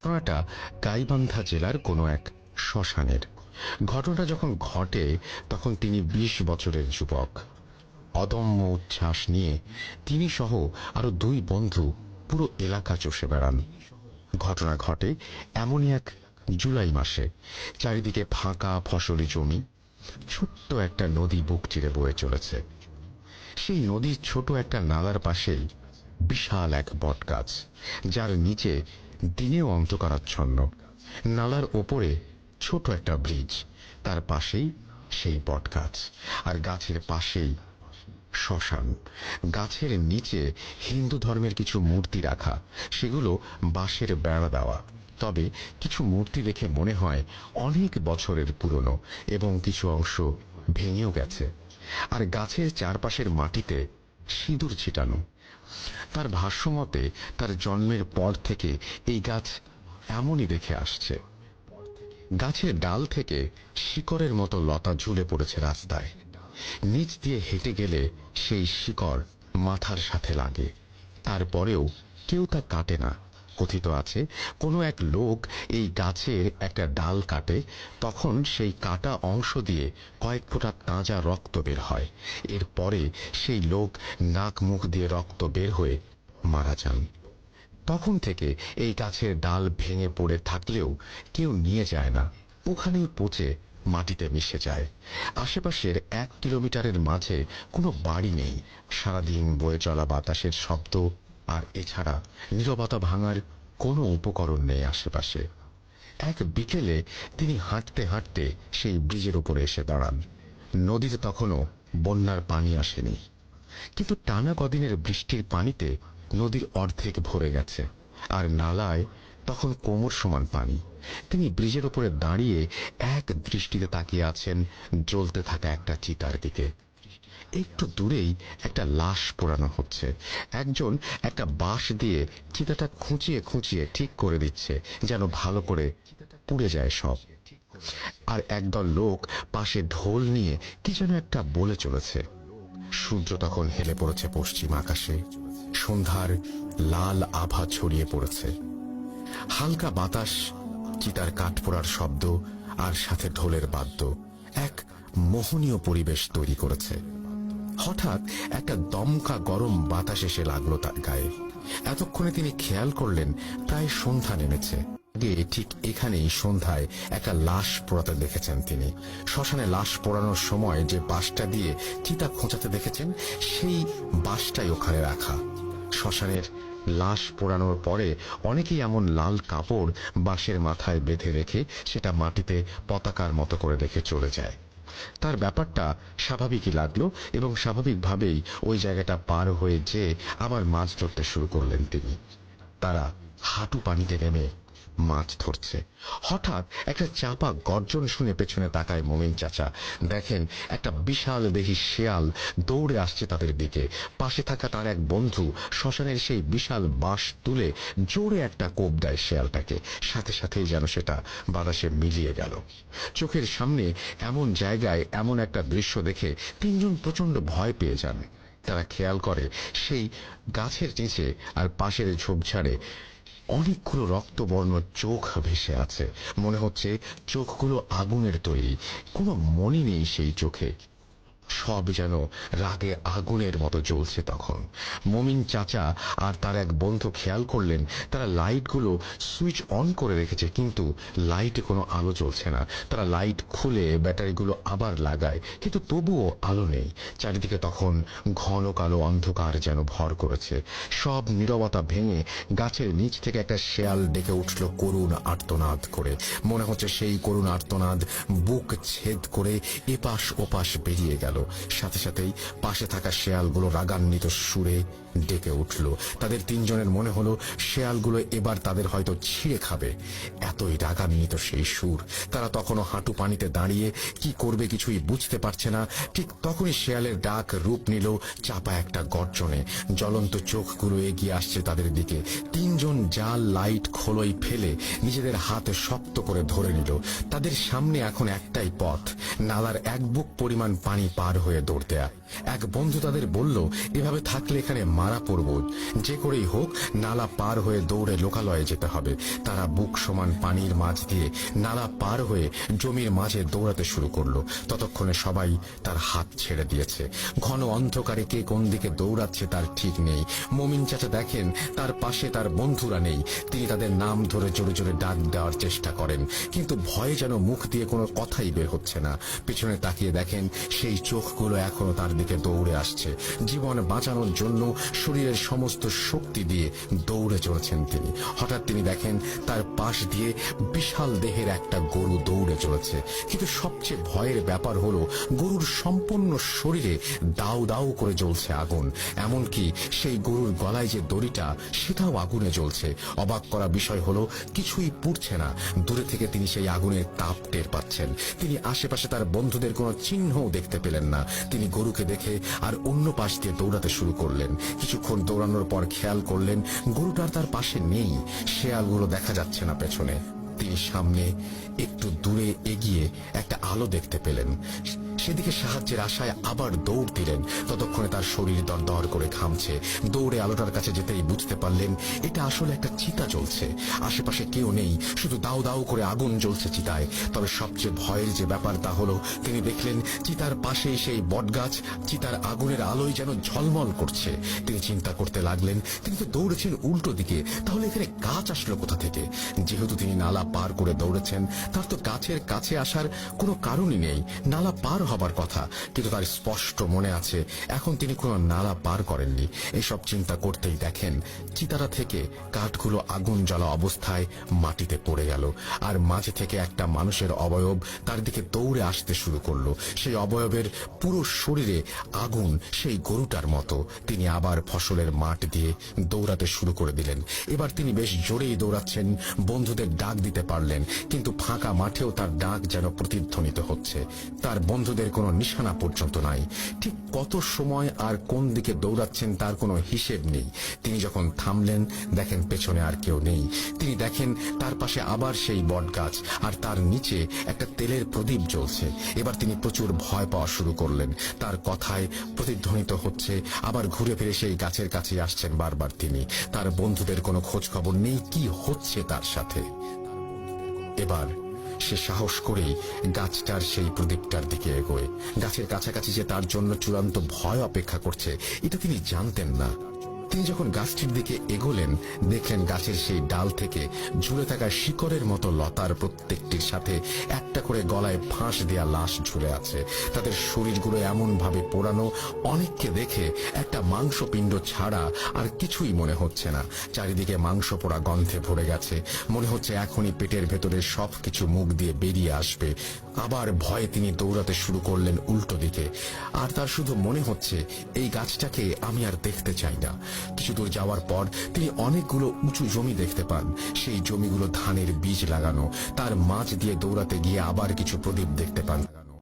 ঘটনাটা গাইবান্ধা জেলার কোনো এক শ্মশানের। ঘটনাটা যখন ঘটে তখন তিনি ২০ বছরের যুবক। অদম্য উচ্ছ্বাস নিয়ে তিনি সহ আরো ২ বন্ধু পুরো এলাকা চষে বেড়ান। ঘটনা ঘটে এমনই এক জুলাই মাসে। চারিদিকে ফাঁকা ফসলি জমি, ছোট্ট একটা নদী বুক চিরে বয়ে চলেছে। সেই নদীর ছোট একটা নালার পাশেই বিশাল এক বটগাছ, যার নিচে দিনেও অন্ধকারাচ্ছন্ন। নালার ওপরে ছোট একটা ব্রিজ, তার পাশেই সেই বটগাছ, আর গাছের পাশেই শ্মশান। গাছের নিচে হিন্দু ধর্মের কিছু মূর্তি রাখা, সেগুলো বাঁশের বেড়া দেওয়া। তবে কিছু মূর্তি দেখে মনে হয় অনেক বছরের পুরনো, এবং কিছু অংশ ভেঙেও গেছে। আর গাছের চারপাশের মাটিতে সিঁদুর ছিটানো। তার ভাষ্যমতে তার জন্মের পর থেকে এই গাছ এমনই দেখে আসছে। গাছের ডাল থেকে শিকড়ের মতো লতা ঝুলে পড়েছে রাস্তায়। নিচ দিয়ে হেঁটে গেলে সেই শিকড় মাথার সাথে লাগে। তারপরেও কেউ তা কাটে না। কথিত আছে, কোনো এক লোক এই গাছের একটা ডাল কাটে, তখন সেই কাটা অংশ দিয়ে কয়েক ফোঁটা তাজা রক্ত বের হয়। এরপরে সেই লোক নাক মুখ দিয়ে রক্ত বের হয়ে মারা যান। তখন থেকে এই গাছের ডাল ভেঙে পড়ে থাকলেও কেউ নিয়ে যায় না, ওখানেই পচে মাটিতে মিশে যায়। আশেপাশের ১ কিলোমিটারের মাঝে কোনো বাড়ি নেই। সারাদিন বয়ে চলা বাতাসের শব্দ, আর এছাড়া নীরবতা ভাঙার কোনো উপকরণ নেই আশেপাশে। এক বিকেলে তিনি হাঁটতে হাঁটতে সেই ব্রিজের উপরে এসে দাঁড়ান। নদীতে তখনও বন্যার পানি আসেনি, কিন্তু টানা কদিনের বৃষ্টির পানিতে নদীর অর্ধেক ভরে গেছে, আর নালায় তখন কোমর সমান পানি। তিনি ব্রিজের উপরে দাঁড়িয়ে এক দৃষ্টিতে তাকিয়ে আছেন জ্বলতে থাকা একটা চিতার দিকে। একটু দূরেই একটা লাশ পোড়ানো হচ্ছে। একজন একটা বাঁশ দিয়ে চিতাটা খুঁচিয়ে খুঁচিয়ে ঠিক করে দিচ্ছে, যেন ভালো করে পুড়ে যায় সব। আর একদল লোক পাশে ঢোল নিয়ে কি যেন একটা বলে চলেছে। সূর্য তখন হেলে পড়েছে পশ্চিম আকাশে। সন্ধ্যার লাল আভা ছড়িয়ে পড়েছে। হালকা বাতাস, চিতার কাঠ পোড়ার শব্দ, আর সাথে ঢোলের বাদ্য এক মোহনীয় পরিবেশ তৈরি করেছে। হঠাৎ একটা দমকা গরম বাতাস এসে লাগলো তার গায়ে। এতক্ষণে তিনি খেয়াল করলেন প্রায় সন্ধ্যা নেমেছে। আগে ঠিক এখানেই সন্ধ্যায় একটা লাশ পোড়াতে দেখেছেন তিনি। শ্মশানে লাশ পোড়ানোর সময় যে বাঁশটা দিয়ে চিতা খোঁচাতে দেখেছেন, সেই বাঁশটাই ওখানে রাখা। শ্মশানের লাশ পোড়ানোর পরে অনেকেই এমন লাল কাপড় বাঁশের মাথায় বেঁধে রেখে সেটা মাটিতে পতাকার মতো করে রেখে চলে যায়। তার ব্যাপারটা স্বাভাবিকই লাগলো, এবং স্বাভাবিকভাবেই ওই জায়গাটা পার হয়ে যেয়ে আবার মাছ ধরতে শুরু করলেন তিনি। তারা হাঁটু পানিতে নেমে মাছ ধরছে। হঠাৎ একটা চাপা গর্জন শুনে পেছনে তাকায় মোমিন চাচা। দেখেন একটা বিশাল দেহী শেয়াল দৌড়ে আসছে তাদের দিকে। পাশে থাকা তার এক বন্ধু শ্মশানের সেই বিশাল বাঁশ তুলে জোরে একটা কোপ দেয় শেয়ালটাকে। সাথে সাথেই যেন সেটা বাতাসে মিলিয়ে গেল। চোখের সামনে এমন জায়গায় এমন একটা দৃশ্য দেখে তিনজন প্রচন্ড ভয় পেয়ে যান। তারা খেয়াল করে সেই গাছের নিচে আর পাশের ঝোপঝাড়ে অনেকগুলো রক্তবর্ণ চোখ ভেসে আছে। মনে হচ্ছে চোখগুলো আগুনের তৈরি, কোনো মনি নেই সেই চোখে। সব যেন রাগে আগুনের মতো জ্বলছে তখন। মমিন চাচা আর তার এক বন্ধু খেয়াল করলেন তারা লাইটগুলো সুইচ অন করে রেখেছে, কিন্তু লাইটে কোনো আলো জ্বলছে না। তারা লাইট খুলে ব্যাটারিগুলো আবার লাগায়, কিন্তু তবুও আলো নেই। চারিদিকে তখন ঘন কালো অন্ধকার যেন ভর করেছে। সব নীরবতা ভেঙে গাছের নিচ থেকে একটা শেয়াল ডেকে উঠল করুণ আর্তনাদ করে। মনে হচ্ছে সেই করুণ আর্তনাদ বুক ছেদ করে এপাশ ওপাশ বেরিয়ে গেল। সাথে সাথেই পাশে থাকা শেয়ালগুলো রাগান্বিত সুরে ডেকে উঠল। তাদের তিনজনের মনে হলো শেয়ালগুলো এবার তাদের হয়তো ছিঁড়ে খাবে। এতই রাগান্বিত সেই সুর। তারা তখনও হাঁটু পানিতে দাঁড়িয়ে কি করবে কিছুই বুঝতে পারছে না। ঠিক তখনই শেয়ালের ডাক রূপ নিল চাপা একটা গর্জনে। জ্বলন্ত চোখগুলো এগিয়ে আসছে তাদের দিকে। তিনজন জাল লাইট খোলই ফেলে নিজেদের হাত শক্ত করে ধরে নিল। তাদের সামনে এখন একটাই পথ, নালার এক বুক পরিমাণ পানি পার পার হয়ে দৌড় দেয়া। এক বন্ধু তাদের বলল, এভাবে থাকলে এখানে মারা পড়ব, যে করেই হোক নালা পার হয়ে দৌড়ে লোকালয়ে যেতে হবে। তারা বুক সমান পানির মাঝ দিয়ে নালা পার হয়ে জমির মাঝে দৌড়াতে শুরু করলো। ততক্ষণে সবাই তার হাত ছেড়ে দিয়েছে। ঘন অন্ধকারে কে কোন দিকে দৌড়াচ্ছে তার ঠিক নেই। মমিন চাচা দেখেন তার পাশে তার বন্ধুরা নেই। তিনি তাদের নাম ধরে জোরে জোরে ডাক দেওয়ার চেষ্টা করেন, কিন্তু ভয়ে যেন মুখ দিয়ে কোনো কথাই বের হচ্ছে না। পিছনে তাকিয়ে দেখেন সেই চোখগুলো এখনো তার দিকে দৌড়ে আসছে। জীবন বাঁচানোর জন্য শরীরের সমস্ত শক্তি দিয়ে দৌড়ে চলেছেন তিনি। হঠাৎ তিনি দেখেন তার পাশ দিয়ে বিশাল দেহের একটা গরু দৌড়ে চলেছে। কিন্তু সবচেয়ে ভয়ের ব্যাপার হলো গরুর সম্পূর্ণ শরীরে দাউ দাউ করে জ্বলছে আগুন। এমনকি সেই গরুর গলায় যে দড়িটা সেটাও আগুনে জ্বলছে। অবাক করা বিষয় হলো কিছুই পুড়ছে না। দূরে থেকে তিনি সেই আগুনের তাপ টের পাচ্ছেন। তিনি আশেপাশে তার বন্ধুদের কোনো চিহ্নও দেখতে পেলেন না। তিনি গরুকে দেখে আর অন্য পাশ দিয়ে দৌড়াতে শুরু করলেন। কিছুক্ষণ দৌড়ানোর পর খেয়াল করলেন গরুটার তার পাশে নেই। শেয়ালগুলো দেখা যাচ্ছে না পেছনে। তিনি সামনে একটু দূরে এগিয়ে একটা আলো দেখতে পেলেন। সেদিকে সাহায্যের আশায় আবার দৌড় দিলেন। ততক্ষণে তার শরীর দরদর করে ঘামছে। দৌড়ে আলোটার কাছে যেতেই বুঝতে পারলেন এটা আসলে একটা চিতা জ্বলছে। আশেপাশে কেউ নেই, শুধু দাউ দাউ করে আগুন জ্বলছে চিতায়। তবে সবচেয়ে ভয়ের যে ব্যাপার তা হলো তিনি দেখলেন চিতার পাশেই সেই বটগাছ চিতার আগুনের আলোয় যেন ঝলমল করছে। তিনি চিন্তা করতে লাগলেন তিনি তো দৌড়েছেন উল্টো দিকে, তাহলে এখানে গাছ আসলো কোথা থেকে? যেহেতু তিনি নালা পার করে দৌড়েছেন তার তো গাছের কাছে আসার কোনো কারণই নেই। নালা পার হবার কথা, কিন্তু তার স্পষ্ট মনে আছে এখন তিনি কোনো নালা পার করেননি। এসব চিন্তা করতেই দেখেন চিতারা থেকে কাঠগুলো আগুন জ্বালা অবস্থায় মাটিতে পড়ে গেল, আর মাঝে থেকে একটা মানুষের অবয়ব তার দিকে দৌড়ে আসতে শুরু করলো। সেই অবয়বের পুরো শরীরে আগুন, সেই গরুটার মতো। তিনি আবার ফসলের মাঠ দিয়ে দৌড়াতে শুরু করে দিলেন। এবার তিনি বেশ জোরেই দৌড়াচ্ছেন। বন্ধুদের ডাক দিতে পারলেন, কিন্তু ফাঁকা মাঠেও তার ডাক যেন প্রতিধ্বনিত হচ্ছে। তার বন্ধুদের কোনো নিশানা পর্যন্ত নাই। ঠিক কত সময় আর কোন দিকে দৌড়াচ্ছেন তার কোনো হিসেব নেই। তিনি যখন থামলেন দেখেন পেছনে আর কেউ নেই। তিনি দেখেন তার পাশে আবার সেই বটগাছ, আর তার নিচে একটা তেলের প্রদীপ জ্বলছে। এবার তিনি প্রচুর ভয় পাওয়া শুরু করলেন। তার কথায় প্রতিধ্বনিত হচ্ছে, আবার ঘুরে ফিরে সেই গাছের কাছে আসছেন বারবার তিনি। তার বন্ধুদের কোনো খোঁজ খবর নেই কি হচ্ছে তার সাথে। এবার সে সাহস করেই গাছটার সেই প্রদীপটার দিকে এগোয়। গাছের কাছাকাছি যে তার জন্য চূড়ান্ত ভয় অপেক্ষা করছে এটা তিনি জানতেন না। তিনি যখন গাছটির দিকে এগোলেন দেখলেন গাছের সেই ডাল থেকে ঝুলে থাকা শিকড়ের মতো লতার প্রত্যেকটির সাথে একটা করে গলায় ফাঁস দেয়া লাশ ঝুলে আছে। তাদের শরীরগুলো এমন ভাবে পোড়ানো, অনেককে দেখে একটা মাংসপিণ্ড ছাড়া আর কিছুই মনে হচ্ছে না। চারিদিকে মাংস পোড়া গন্ধে ভরে গেছে। মনে হচ্ছে এখনই পেটের ভেতরে সবকিছু মুখ দিয়ে বেরিয়ে আসবে। আবার ভয়ে তিনি দৌড়াতে শুরু করলেন উল্টো দিকে। আর তার শুধু মনে হচ্ছে এই গাছটাকে আমি আর দেখতে চাই না। কিছু দূর যাওয়ার পর তিনি অনেকগুলো উঁচু জমি দেখতে পান। সেই জমিগুলো ধানের বীজ লাগানো। তার মাঝ দিয়ে দৌড়াতে গিয়ে আবার কিছু প্রদীপ দেখতে পান।